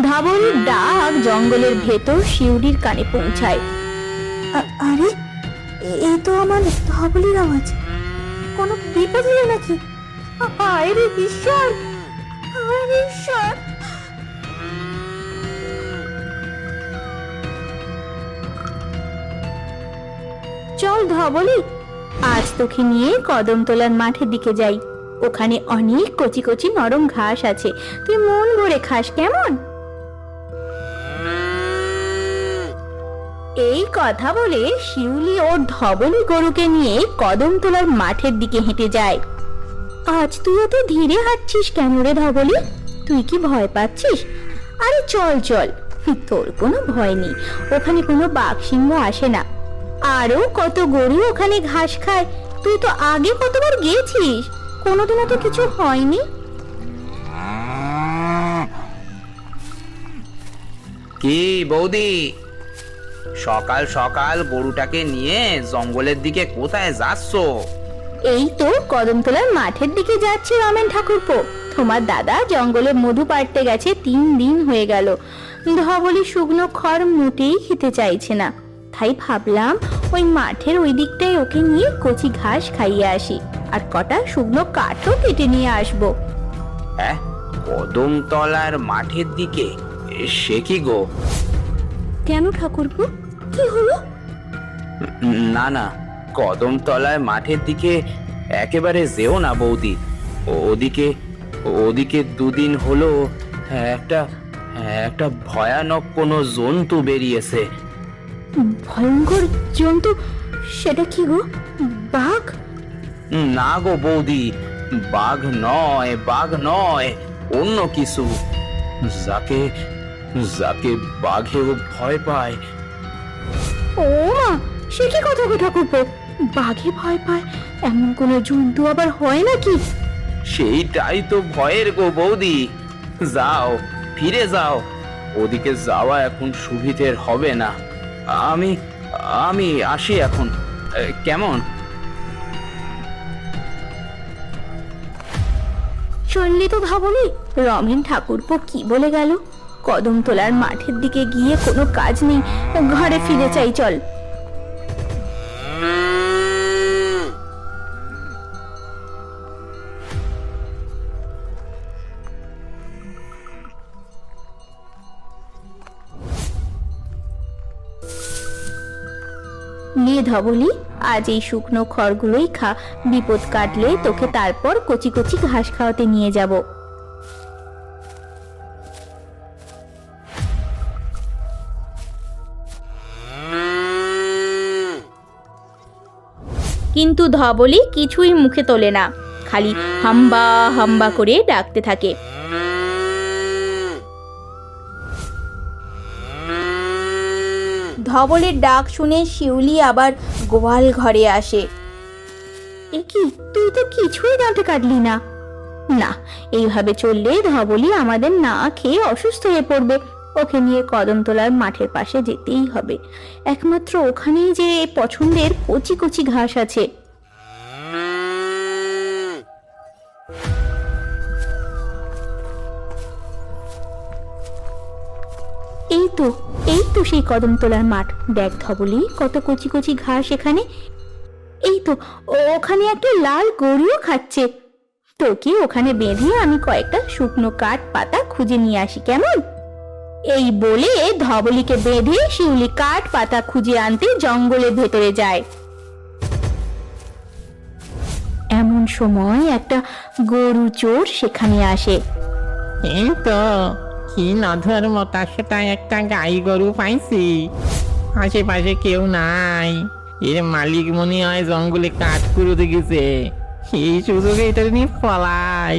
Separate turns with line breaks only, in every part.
ধবলির ডাক জঙ্গলের ভেতর শিউলির কানে পৌঁছায়।
আরে এই তো আমার ধবলির আওয়াজ। কোনো বিপদ হলো নাকি? আরে ঈশ্বর, আরে ঈশ্বর!
চল ধবলি, আজ তোকে নিয়ে কদমতলার মাঠের দিকে যাই। ওখানে অনেক কচি কচি নরম ঘাস আছে, তুই মন ভরে খাস, কেমন? এই কথা বলে শিউলি ওর ধবলি গরুকে নিয়ে কদমতলার মাঠের দিকে হেঁটে যায়। আজ তুই এত ধীরে হাঁটছিস কেন রে ধবলি? তুই কি ভয় পাচ্ছিস? আরে চল চল, তোর কোনো ভয় নেই, ওখানে কোনো বাঘ সিংহ আসে না। আরো কত গরু ওখানে ঘাস খায়, তুই তো আগে কতবার গিয়েছিস, কোনোদিনও তো কিছু হয়নি।
কি বৌদি, সকাল সকাল গরুটাকে নিয়ে জঙ্গলের দিকে কোথায় যাচ্ছ?
এই তো কদমতলার মাঠের দিকে যাচ্ছে রমেন ঠাকুরপো। তোমার দাদা জঙ্গলে মধু পাড়তে গেছে, 3 দিন হয়ে গেল। ধবলি শুকনো খড় মোটেই খেতে চাইছে না, তাই ভাবলাম ওই মাঠের ওই দিকটায় ওকে নিয়ে কচি ঘাস খাইয়ে আসি, আর কটা শুকনো কাঠও কেটে নিয়ে আসবো।
হ্যাঁ, কদমতলার মাঠের দিকে? সে কি গো?
কেন ঠাকুরপো, কি হলো?
না না, কদমতলার মাঠের দিকে একেবারে যেও না বৌদি। ওদিকে ওদিকে 2 দিন হলো একটা একটা ভয়ানক কোনো জন্তু বেরিয়েছে।
ভয়ঙ্কর জন্তু? সেটা কি গো, বাঘ?
না গো বৌদি, বাঘ নয়, বাঘ নয়, অন্য কিছু, যাকে যাকে বাঘেও ভয় পায়।
ও মা, সে কি কথা গো ঠাকুরপো, বাঘে ভয় পায় এমন কোনো জন্তু আবার হয় নাকি?
সেইটাই তো ভয়ের গো বৌদি। যাও, ফিরে যাও, ওদিকে যাওয়া এখন সুবিধের হবে না। আমি আমি আসি এখন, কেমন?
শুনলি তো ধবলি, রমেন ঠাকুরপো কি বলে গেল? কদমতলার মাঠের দিকে গিয়ে কোনো কাজ নেই, ঘরে ফিরে চাই, চল। নে ধবলি, আজ এই শুকনো খড়গুলোই খা, বিপদ কাটলে তোকে তারপর কচি কচি ঘাস খাওয়াতে নিয়ে যাব। কিন্তু ধবলি কিছুই মুখে তোলে না, খালি হাম্বা হাম্বা করে ডাকতে থাকে। ধবলের ডাক শুনে শিউলি আবার গোয়াল ঘরে আসে। এ কি, তুই তো কিছুই দাঁতে কাটলি না? না, এইভাবে চললে ধবলি আমাদের না খেয়ে অসুস্থ হয়ে পড়বে। ওকে নিয়ে কদমতলার মাঠের পাশে যেতেই হবে, একমাত্র ওখানেই যে পছন্দের কচি কচি ঘাস আছে। এই তো, এই তো সেই কদমতলার মাঠ, দেখ ধবলি কত কচি কচি ঘাস এখানে। এই তো, ওখানে একটা লাল গরুও খাচ্ছে। তোকে ওখানে বেঁধে আমি কয়েকটা শুকনো কাঠ পাতা খুঁজে নিয়ে আসি, কেমন? এই বলে ধবলিকে বেঁধে শিউলি কাঠ পাতা খুঁজে আনতে জঙ্গলের ভেতরে যায়। এমন সময় একটা গরু চোর সেখানে আসে।
এই তো, কি নধর মতা সেটা একটা গাই গরু পাইছি, আশেপাশে কেউ নাই, এর মালিক মনে হয় জঙ্গলে কাঠ কুড়োতে গেছে, এই সুযোগে এটা নিয়ে পলাই।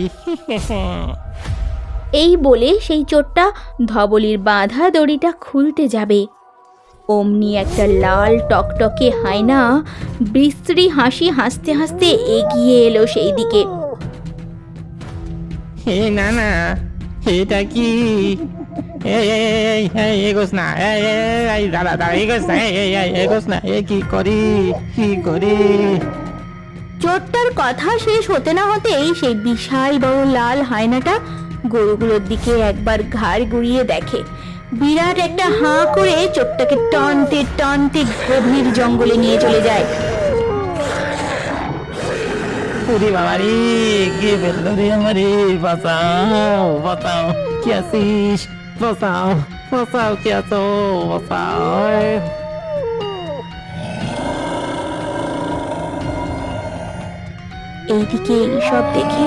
এই বলে সেই চোরটা ধবলির বাঁধা দড়িটা খুলতে যাবে, অমনি একটা লাল টকটকে হায়না বিশ্রী হাসি হাসতে হাসতে এগিয়ে এলো সেই দিকে।
হে না না, এটা কি? এগোস না, দাদা দাদা এগোস না, এগোস না, কি করি, কি করি?
চোরটার কথা শেষ হতে না হতেই সেই বিশাল বড় লাল হায়নাটা গরুগুলোর দিকে একবার ঘাড় ঘুরিয়ে দেখে। বিরাট একটা হাঁ করে চোখটাকে টানতে টানতে গভীর জঙ্গলে নিয়ে চলে যায়।
ওরে বাবা রে, কে ফেললো রে আমারে? বাঁচাও বাঁচাও, কি আছিস? বাঁচাও বাঁচাও, কি আছো? বাঁচাও।
এইদিকে এইসব দেখে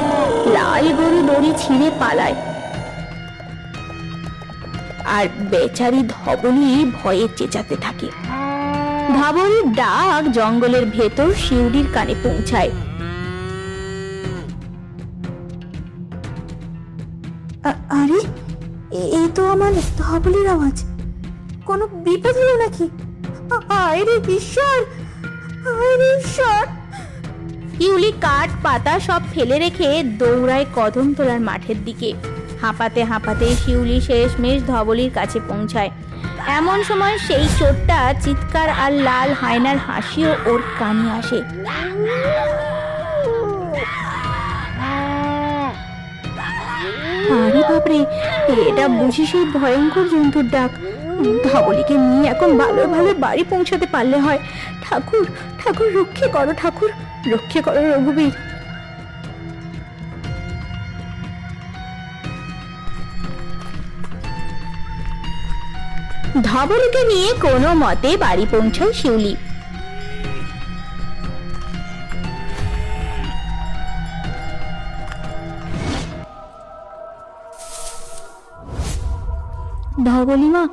লাল গরু দড়ি ছিঁড়ে পালায়, আর বেচারি ধবলি ভয়ে চেঁচাতে থাকে। ধবলির ডাক জঙ্গলের ভেতর শিউলির কানে পৌঁছায়।
আরে এই তো আমার ধবলির আওয়াজ। কোনো বিপদ হলো নাকি? হায় রে ঈশ্বর, হায় রে ঈশ্বর!
শিউলি কাঠ পাতা সব ফেলে রেখে দৌড়ায় কদমতলার মাঠের দিকে। হাঁপাতে হাঁপাতে শিউলি শেষমেশ ধবলির কাছে পৌঁছায়। এমন সময় সেই চোরটা চিৎকার আর লাল হায়নার হাসিও ওর কানে আসে। আরে বাপরে, এটা বুঝি সেই ভয়ঙ্কর জন্তুর ডাক। ধবলিকে নিয়ে এখন ভালো ভালো বাড়ি পৌঁছাতে পারলে হয়। ঠাকুর ঠাকুর, রক্ষে করো ঠাকুর, রক্ষে করো রঘুবীর। ধবলিকে নিয়ে কোনো মতে বাড়ি পৌঁছায় শিউলি। ধবলি মা,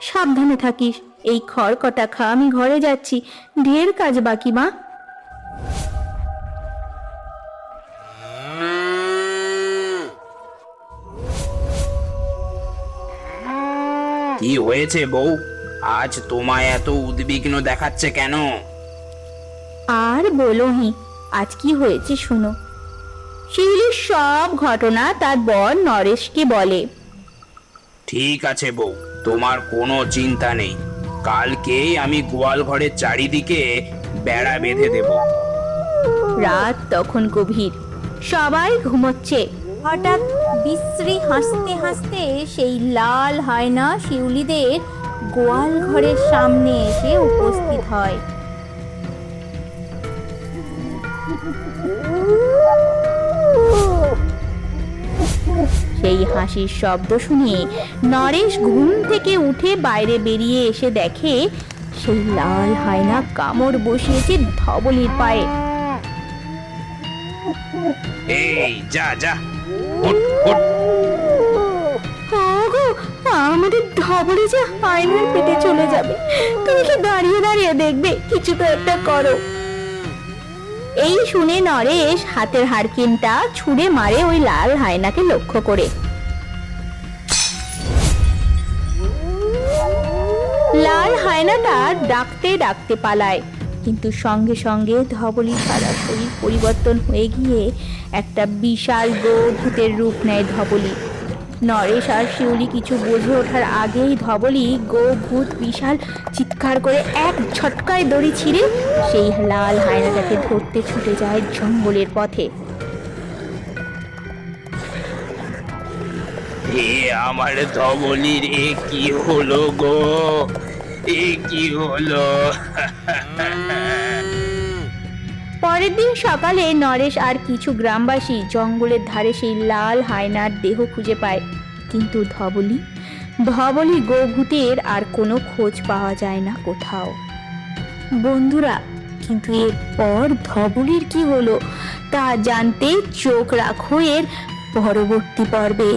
সাবধানে থাকিস। এই খড় কটা খা, আমি ঘরে যাচ্ছি, ঢের কাজ বাকি মা।
কি হয়েছে বউ? আজ তোমায় এত উদ্বিগ্ন দেখাচ্ছে কেন?
আর বলোহি, আজ কি হয়েছে শুনো। শিউলির সব ঘটনা তার বর নরেশকে বলে।
ঠিক আছে বউ, তোমার কোনো চিন্তা নেই। কালকেই আমি গোয়াল ঘরের চারিদিকে বেড়া বেঁধে দেব।
রাত তখন গভীর, সবাই ঘুমোচ্ছে। হঠাৎ বিশ্রী হাসতে হাসতে সেই লাল হায়না শিউলিদের গোয়াল ঘরের সামনে এসে উপস্থিত হয়। সেই হাসির শব্দ শুনে নরেশ ঘুম থেকে উঠে বাইরে বেরিয়ে এসে দেখে সেই লাল হায়না কামড় বসিয়েছে ধবলির পায়ে।
এই যা যা, উঠ উঠ।
ওগো, আমাদের ধবলি যে হায়নার পেটে চলে যাবে। তুমি কি দাঁড়িয়ে দাঁড়িয়ে দেখবে? কিছু তো একটা করো। এই শুনে নরেশ হাতের হারকিনটা ছুঁড়ে মারে ওই লাল হায়নাকে লক্ষ্য করে। লাল হায়নাটা ডাকতে ডাকতে পালায়, কিন্তু সঙ্গে সঙ্গে ধবলির সারা শরীর পরিবর্তন হয়ে গিয়ে একটা বিশাল গো-ভূতের রূপ নেয় ধবলি। নরেশ আর শিউলি কিছু বুঝে ওঠার আগেই ধবলি গো-ভূত বিশাল চিৎকার করে এক ঝটকায় দড়ি ছিঁড়ে সেই লাল হায়নাটাকে ধরতে ছুটে যায় জঙ্গলের পথে।
এ আমার ধবলির এ কি হলো গো? এ কি হলো?
পরের দিন সকালে নরেশ আর কিছু গ্রামবাসী জঙ্গলের ধারে সেই লাল হায়নার দেহ খুঁজে পায়, কিন্তু ধবলি গো-ভূতের আর কোনো খোঁজ পাওয়া যায় না কোথাও। বন্ধুরা, কিন্তু এরপর ধবলির কি হলো তা জানতে চোখ রাখো এর পরবর্তী পর্বে।